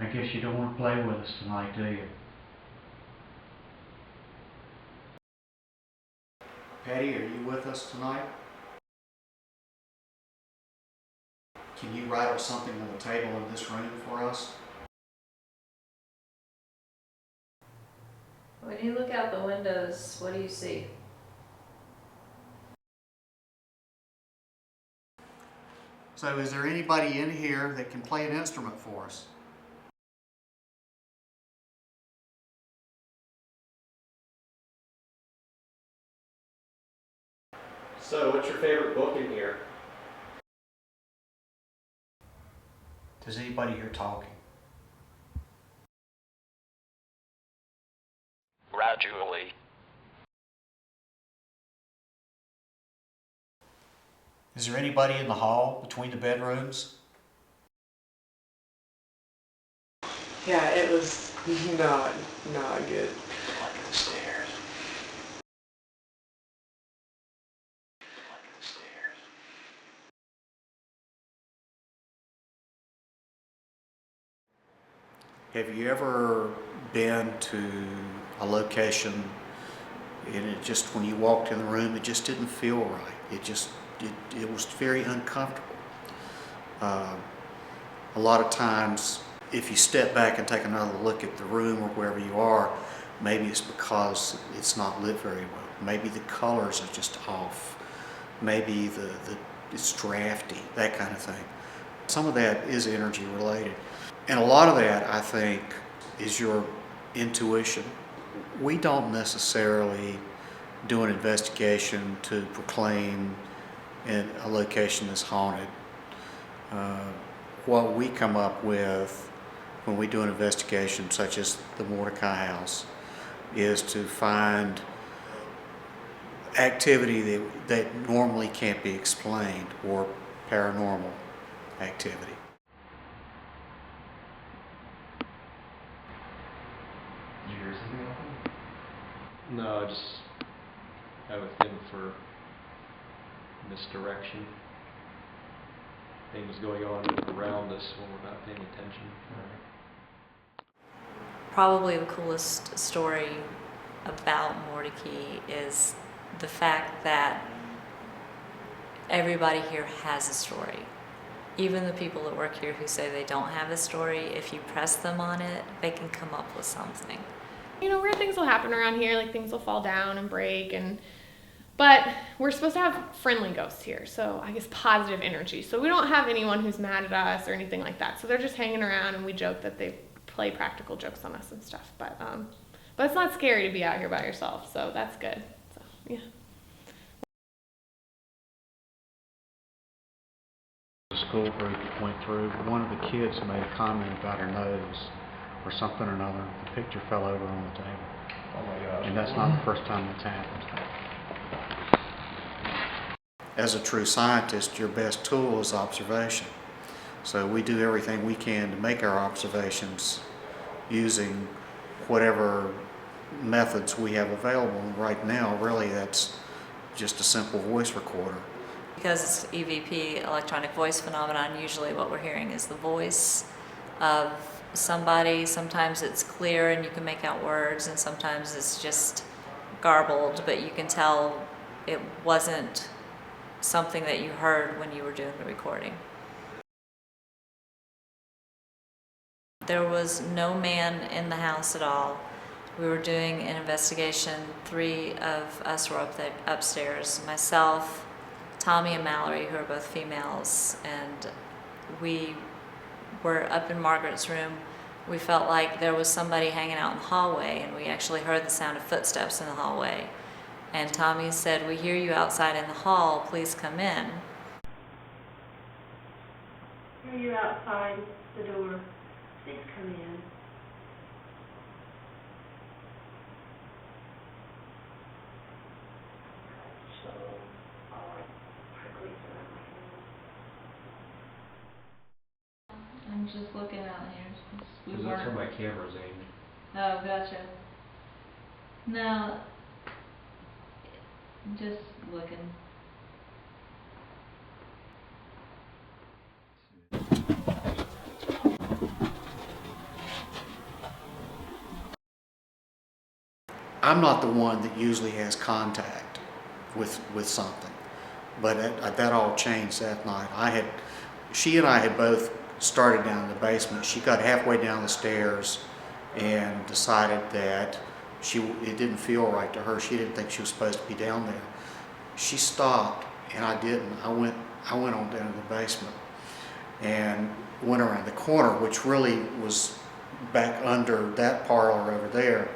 I guess you don't want to play with us tonight, do you? Patty, are you with us tonight? Can you write up something on the table in this room for us? When you look out the windows, what do you see? So is there anybody in here that can play an instrument for us? So, what's your favorite book in here? Does anybody here talking? Gradually. Is there anybody in the hall between the bedrooms? Yeah, it was not good. Like the stairs. Like the stairs. Have you ever been to a location and it just, when you walked in the room, it just didn't feel right? It was very uncomfortable. A lot of times, if you step back and take another look at the room or wherever you are, maybe it's because it's not lit very well. Maybe the colors are just off. Maybe it's drafty, that kind of thing. Some of that is energy related. And a lot of that, I think, is your intuition. We don't necessarily do an investigation to proclaim a location is haunted. What we come up with when we do an investigation, such as the Mordecai house, is to find activity that normally can't be explained, or paranormal activity. Did you hear something happen? No, I just have a thing for misdirection. Things going on around us when we're not paying attention. Probably the coolest story about Mordecai is the fact that everybody here has a story. Even the people that work here who say they don't have a story, if you press them on it, they can come up with something. You know, weird things will happen around here, like things will fall down and break, but we're supposed to have friendly ghosts here, so I guess positive energy. So we don't have anyone who's mad at us or anything like that. So they're just hanging around, and we joke that they play practical jokes on us and stuff. But it's not scary to be out here by yourself, so that's good. So yeah. The school group went through, one of the kids made a comment about her nose or something or another. The picture fell over on the table. Oh my gosh. And that's not the first time that's happened. As a true scientist, your best tool is observation. So we do everything we can to make our observations using whatever methods we have available. And right now, really, that's just a simple voice recorder. Because it's EVP, electronic voice phenomenon, usually what we're hearing is the voice of somebody. Sometimes it's clear and you can make out words, and sometimes it's just garbled, but you can tell it wasn't something that you heard when you were doing the recording. There was no man in the house at all. We were doing an investigation. 3 of us were upstairs. Myself, Tommy and Mallory, who are both females, and we were up in Margaret's room. We felt like there was somebody hanging out in the hallway, and we actually heard the sound of footsteps in the hallway. And Tommy said, "We hear you outside in the hall, please come in." Hear you outside the door. Please come in. So, prickly I'm just looking out here. Because that's where my camera's aimed. Oh, gotcha. No, just looking. I'm not the one that usually has contact with something, but that all changed that night. She and I had both started down in the basement. She got halfway down the stairs and decided that it didn't feel right to her. She didn't think she was supposed to be down there. She stopped, and I didn't. I went on down to the basement and went around the corner, which really was back under that parlor over there.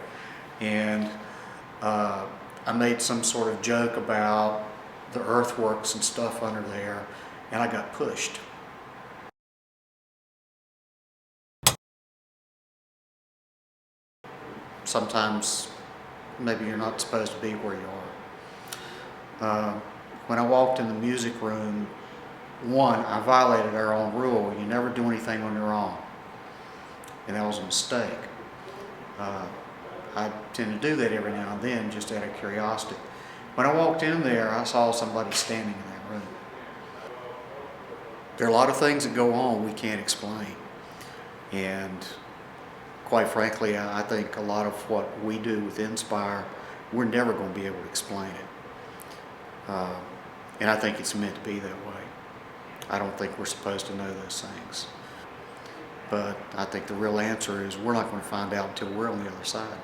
And I made some sort of joke about the earthworks and stuff under there, and I got pushed. Sometimes maybe you're not supposed to be where you are. When I walked in the music room, one, I violated our own rule. You never do anything on your own. And that was a mistake. I tend to do that every now and then just out of curiosity. When I walked in there, I saw somebody standing in that room. There are a lot of things that go on we can't explain. And quite frankly, I think a lot of what we do with INSPIR, we're never going to be able to explain it. And I think it's meant to be that way. I don't think we're supposed to know those things. But I think the real answer is we're not going to find out until we're on the other side.